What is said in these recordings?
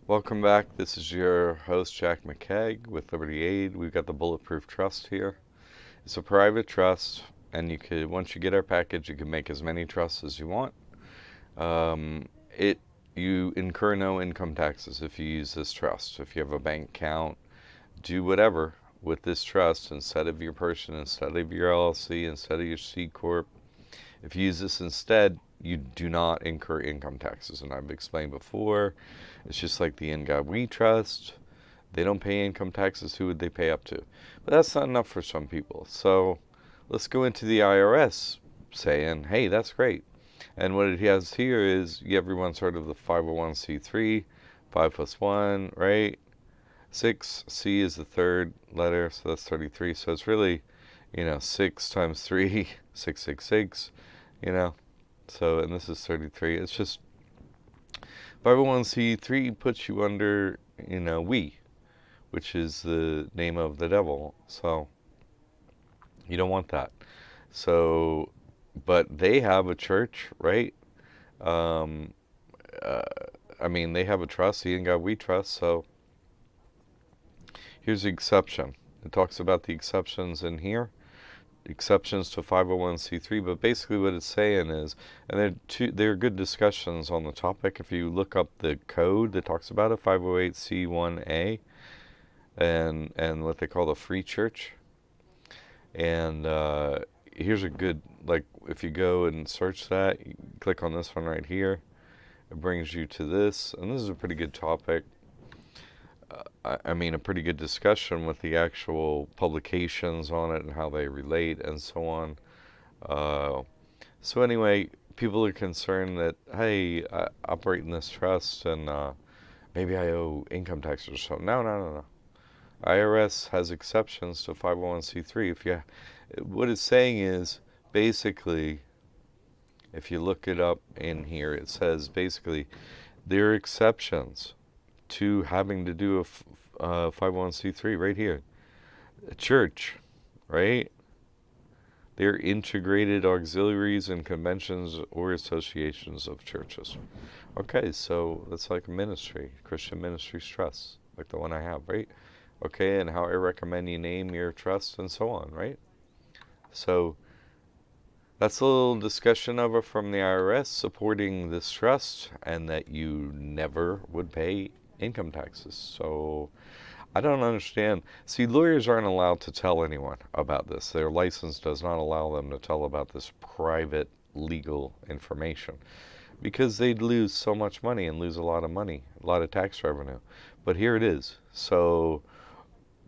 Welcome back. This is your host, John McCaig with Liberty Aid. We've got the Bulletproof Trust here. It's a private trust, and once you get our package, you can make as many trusts as you want. Um, it You incur no income taxes if you use this trust. If you have a bank account, do whatever with this trust instead of your person, instead of your LLC, instead of your C corp. If you use this instead, you do not incur income taxes. And I've explained before, it's just like the In God We Trust. They don't pay income taxes. Who would they pay up to? But that's not enough for some people. So let's go into the IRS saying, hey, that's great. And what it has here is everyone's heard of the 501c3, 5 plus 1, right? 6, C is the third letter, so that's 33. So it's really, 6 times 3, 666, you know. So, and this is 33. It's just 501c3 puts you under, we, which is the name of the devil. So you don't want that. So, but they have a church, right? Um, uh, they have a trust. In God We Trust. So here's the exception. It talks about the exceptions in here. Exceptions to 501c3, but basically what it's saying is, and there are good discussions on the topic. If you look up the code that talks about it, 508c1a, and what they call the free church, and here's a good, like, if you go and search that, you click on this one right here, it brings you to this, and this is a pretty good topic. A pretty good discussion with the actual publications on it and how they relate and so on. So anyway, people are concerned that, hey, I operate in this trust and maybe I owe income taxes or something. No. IRS has exceptions to 501c3. What it's saying is, basically, if you look it up in here, it says basically there are exceptions to having to do a 501c3 right here. A church, right? They're integrated auxiliaries and conventions or associations of churches. Okay, so that's like a ministry, Christian Ministries Trust, like the one I have, right? Okay, and how I recommend you name your trust and so on, right? So that's a little discussion of it from the IRS supporting this trust and that you never would pay income taxes. So I don't understand. See, lawyers aren't allowed to tell anyone about this. Their license does not allow them to tell about this private legal information because they'd lose so much money and lose a lot of money, a lot of tax revenue. But here it is. So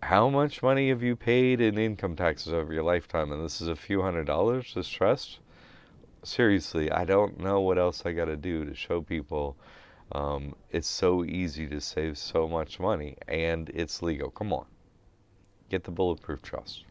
how much money have you paid in income taxes over your lifetime? And this is a few $100s, this trust? Seriously, I don't know what else I got to do to show people it's so easy to save so much money and it's legal. Come on, get the Bulletproof Trust.